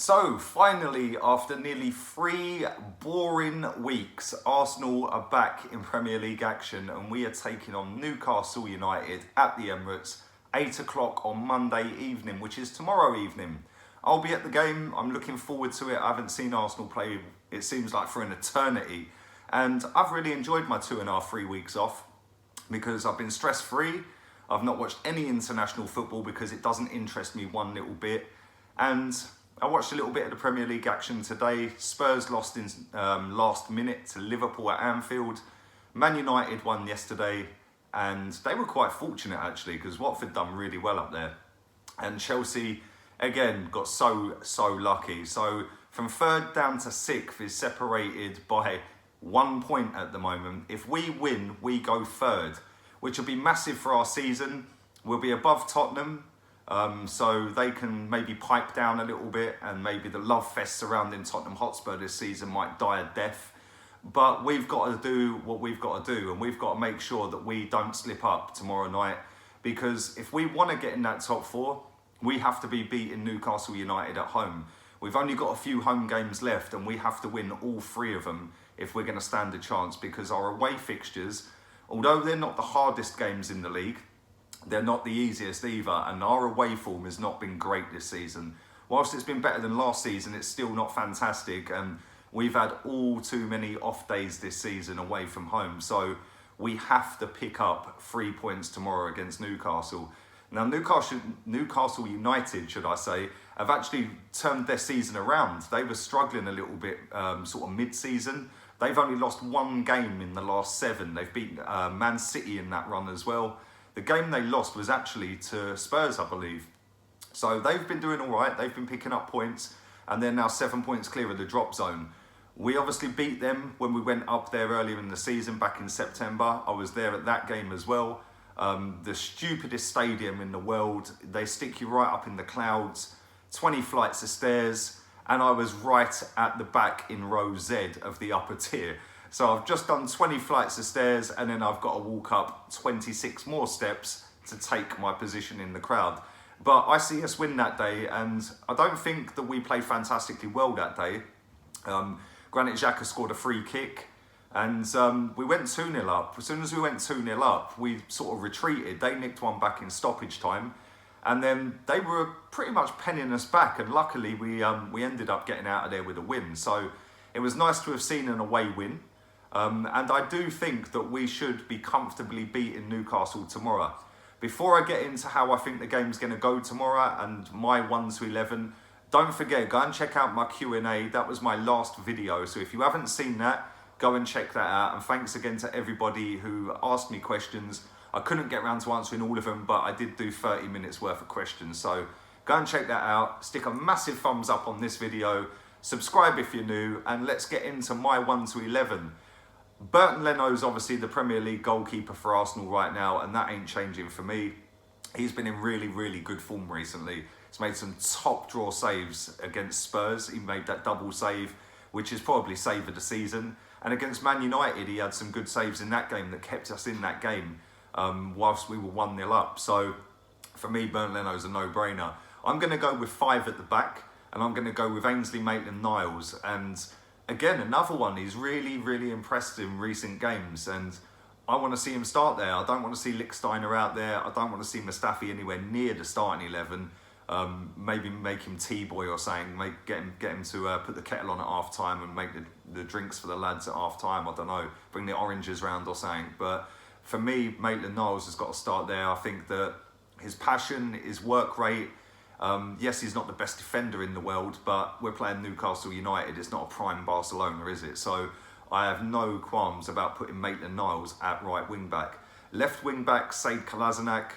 So finally, after nearly 3 boring weeks, Arsenal are back in Premier League action and we are taking on Newcastle United at the Emirates, 8 o'clock on Monday evening, which is tomorrow evening. I'll be at the game. I'm looking forward to it. I haven't seen Arsenal play, it seems like, for an eternity. And I've really enjoyed my 3 weeks off because I've been stress-free. I've not watched any international football because it doesn't interest me one little bit. And I watched a little bit of the Premier League action today. Spurs lost in last minute to Liverpool at Anfield. Man United won yesterday, and they were quite fortunate actually because Watford done really well up there. And Chelsea, again, got so lucky. So from 3rd down to 6th is separated by 1 point at the moment. If we win, we go 3rd, which will be massive for our season. We'll be above Tottenham. So they can maybe pipe down a little bit, and maybe the love fest surrounding Tottenham Hotspur this season might die a death. But we've got to do what we've got to do, and we've got to make sure that we don't slip up tomorrow night, because if we want to get in that top 4, we have to be beating Newcastle United at home. We've only got a few home games left, and we have to win all 3 of them if we're going to stand a chance, because our away fixtures, although they're not the hardest games in the league, they're not the easiest either, and our away form has not been great this season. Whilst it's been better than last season, it's still not fantastic, and we've had all too many off days this season away from home. So we have to pick up 3 points tomorrow against Newcastle. Now Newcastle United, should I say, have actually turned their season around. They were struggling a little bit sort of mid-season. They've only lost 1 game in the last 7. They've beaten Man City in that run as well. The game they lost was actually to Spurs, I believe. So they've been doing all right. They've been picking up points, and they're now 7 points clear of the drop zone. We obviously beat them when we went up there earlier in the season, back in September. I was there at that game as well. The stupidest stadium in the world. They stick you right up in the clouds, 20 flights of stairs, and I was right at the back in row Z of the upper tier. So I've just done 20 flights of stairs, and then I've got to walk up 26 more steps to take my position in the crowd. But I see us win that day, and I don't think that we played fantastically well that day. Granit Xhaka scored a free kick, and we went 2-0 up. As soon as we went 2-0 up, we sort of retreated. They nicked one back in stoppage time, and then they were pretty much penning us back, and luckily we ended up getting out of there with a win. So it was nice to have seen an away win. And I do think that we should be comfortably beating Newcastle tomorrow. Before I get into how I think the game's going to go tomorrow and my 1 to 11, don't forget, go and check out my Q&A. That was my last video. So if you haven't seen that, go and check that out. And thanks again to everybody who asked me questions. I couldn't get around to answering all of them, but I did do 30 minutes worth of questions. So go and check that out. Stick a massive thumbs up on this video. Subscribe if you're new, and let's get into my 1 to 11. Bernd Leno's obviously the Premier League goalkeeper for Arsenal right now, and that ain't changing for me. He's been in really good form recently. He's made some top draw saves against Spurs. He made that double save, which is probably save of the season. And against Man United, he had some good saves in that game that kept us in that game whilst we were 1-0 up. So for me, Bernd Leno's a no-brainer. I'm going to go with 5 at the back, and I'm going to go with Ainsley Maitland-Niles. And again, another one. He's really impressed in recent games, and I want to see him start there. I don't want to see Lichtsteiner out there. I don't want to see Mustafi anywhere near the starting 11. Maybe make him T-boy or something. Get him to put the kettle on at half time and make the drinks for the lads at half time. I don't know. Bring the oranges round or something. But for me, Maitland-Niles has got to start there. I think that his passion, his work rate. Yes, he's not the best defender in the world, but we're playing Newcastle United. It's not a prime Barcelona, is it? So I have no qualms about putting Maitland-Niles at right wing back. Left wing back, Sead Kolasinac,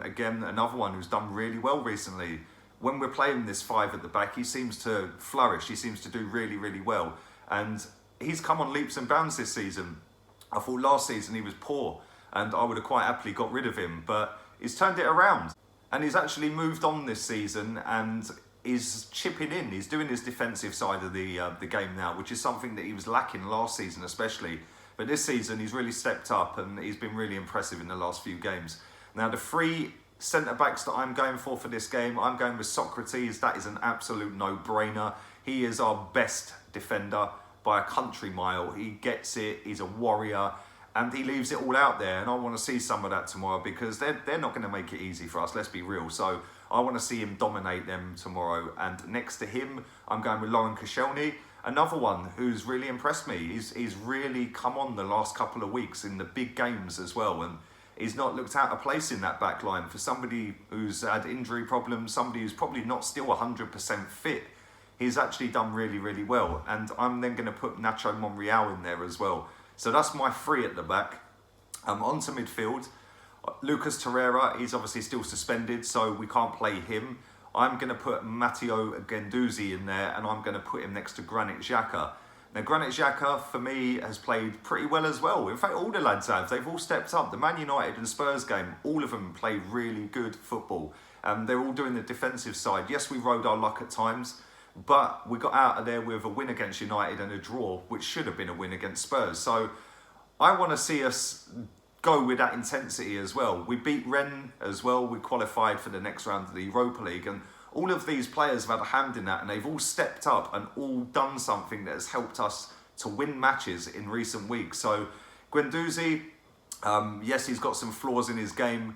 again, another one who's done really well recently. When we're playing this 5 at the back, he seems to flourish. He seems to do really well. And he's come on leaps and bounds this season. I thought last season he was poor, and I would have quite happily got rid of him, but he's turned it around. And he's actually moved on this season and is chipping in. He's doing his defensive side of the game now, which is something that he was lacking last season especially. But this season he's really stepped up and he's been really impressive in the last few games. Now the 3 Centre-backs that I'm going for this game, I'm going with Socrates. That is an absolute no-brainer. He is our best defender by a country mile. He gets it, he's a warrior, and he leaves it all out there. And I want to see some of that tomorrow, because they're not going to make it easy for us, let's be real. So I want to see him dominate them tomorrow. And next to him, I'm going with Lankesh, another one who's really impressed me. He's really come on the last couple of weeks in the big games as well. And he's not looked out of place in that back line for somebody who's had injury problems, somebody who's probably not still 100% fit. He's actually done really, really well. And I'm then going to put Nacho Monreal in there as well. So that's my three at the back. Onto midfield. Lucas Torreira, he's obviously still suspended, so we can't play him. I'm going to put Matteo Guendouzi in there, and I'm going to put him next to Granit Xhaka. Now, Granit Xhaka, for me, has played pretty well as well. In fact, all the lads have. They've all stepped up. The Man United and Spurs game, all of them played really good football. They're all doing the defensive side. Yes, we rode our luck at times, but we got out of there with a win against United and a draw, which should have been a win against Spurs. So I want to see us go with that intensity as well. We beat Rennes as well. We qualified for the next round of the Europa League, and all of these players have had a hand in that, and they've all stepped up and all done something that has helped us to win matches in recent weeks. So Guendouzi, yes, he's got some flaws in his game.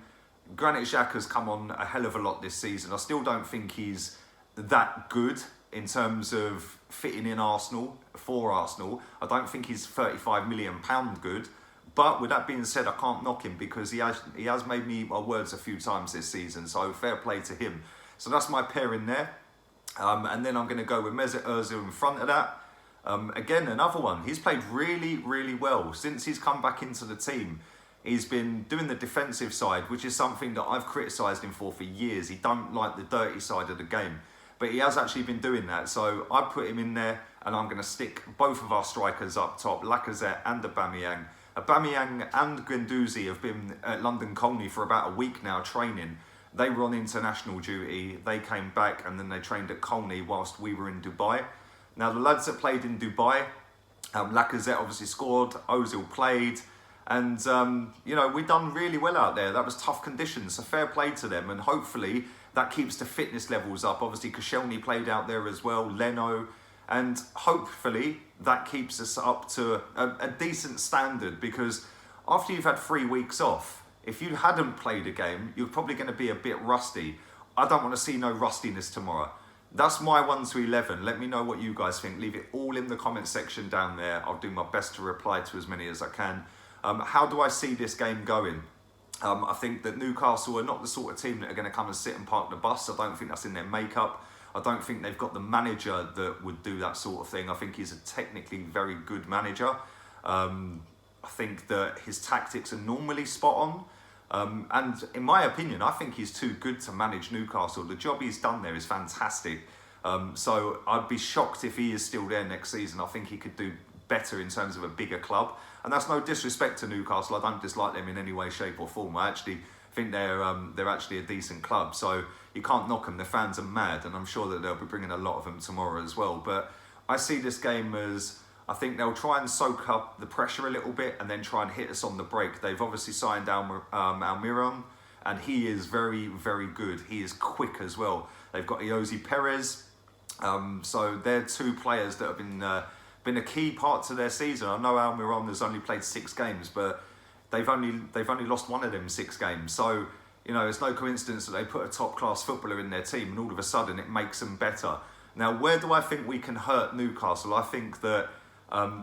Granit Xhaka's come on a hell of a lot this season. I still don't think he's that good in terms of fitting in Arsenal, for Arsenal. I don't think he's £35 million good. But with that being said, I can't knock him, because he has made me my words a few times this season. So fair play to him. So that's my pair in there. And then I'm going to go with Mesut Ozil in front of that. Again, another one. He's played really, really well. Since he's come back into the team, he's been doing the defensive side, which is something that I've criticised him for years. He don't like the dirty side of the game. But he has actually been doing that. So I put him in there, and I'm going to stick both of our strikers up top, Lacazette and Aubameyang. Aubameyang and Guendouzi have been at London Colney for about a week now training. They were on international duty, they came back, and then they trained at Colney whilst we were in Dubai. Now the lads that played in Dubai, Lacazette obviously scored, Ozil played, and you know, we done really well out there. That was tough conditions, so fair play to them, and hopefully that keeps the fitness levels up. Obviously Koscielny played out there as well, Leno, and hopefully that keeps us up to a decent standard, because after you've had 3 weeks off, if you hadn't played a game, you're probably going to be a bit rusty. I don't want to see no rustiness tomorrow. That's my 1 to 11. Let me know what you guys think. Leave it all in the comment section down there. I'll do my best to reply to as many as I can. How do I see this game going? I think that Newcastle are not the sort of team that are going to come and sit and park the bus. I don't think that's in their makeup. I don't think they've got the manager that would do that sort of thing. I think he's a technically very good manager. I think that his tactics are normally spot on. And in my opinion, I think he's too good to manage Newcastle. The job he's done there is fantastic. So I'd be shocked if he is still there next season. I think he could do better in terms of a bigger club. And that's no disrespect to Newcastle. I don't dislike them in any way, shape or form. I actually think they're actually a decent club. So you can't knock them. The fans are mad. And I'm sure that they'll be bringing a lot of them tomorrow as well. But I see this game as, I think they'll try and soak up the pressure a little bit and then try and hit us on the break. They've obviously signed Marjan, and he is very, very good. He is quick as well. They've got Jose Perez. So they're two players that have been a key part to their season. I know Almiron has only played 6 games, but they've only lost one of them 6 games. So, you know, it's no coincidence that they put a top-class footballer in their team and all of a sudden it makes them better. Now, where do I think we can hurt Newcastle? I think that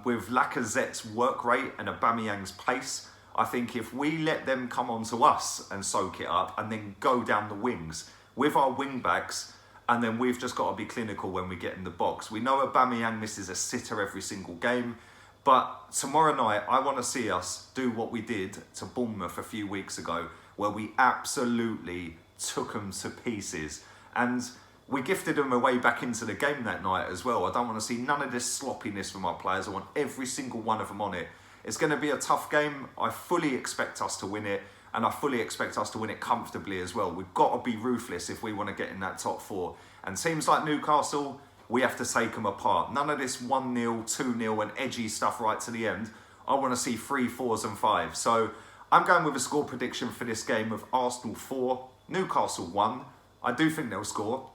with Lacazette's work rate and Aubameyang's pace, I think if we let them come on to us and soak it up and then go down the wings with our wing backs, and then we've just got to be clinical when we get in the box. We know Aubameyang misses a sitter every single game, but tomorrow night I want to see us do what we did to Bournemouth a few weeks ago, where we absolutely took them to pieces. And we gifted them away back into the game that night as well. I don't want to see none of this sloppiness from our players. I want every single one of them on it. It's going to be a tough game. I fully expect us to win it, and I fully expect us to win it comfortably as well. We've got to be ruthless if we want to get in that top 4. And teams like Newcastle, we have to take them apart. None of this 1-0, 2-0 and edgy stuff right to the end. I want to see 3, 4s and 5s. So I'm going with a score prediction for this game of Arsenal 4, Newcastle 1. I do think they'll score,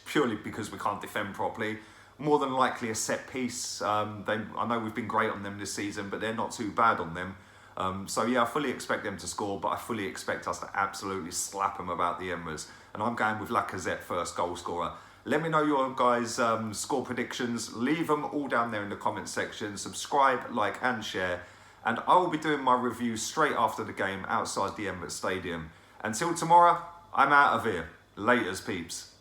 purely because we can't defend properly. More than likely a set piece. I know we've been great on them this season, but they're not too bad on them. So yeah, I fully expect them to score, but I fully expect us to absolutely slap them about the Emirates. And I'm going with Lacazette first goal scorer. Let me know your guys' score predictions. Leave them all down there in the comment section. Subscribe, like and share. And I will be doing my review straight after the game outside the Emirates Stadium. Until tomorrow, I'm out of here. Laters, peeps.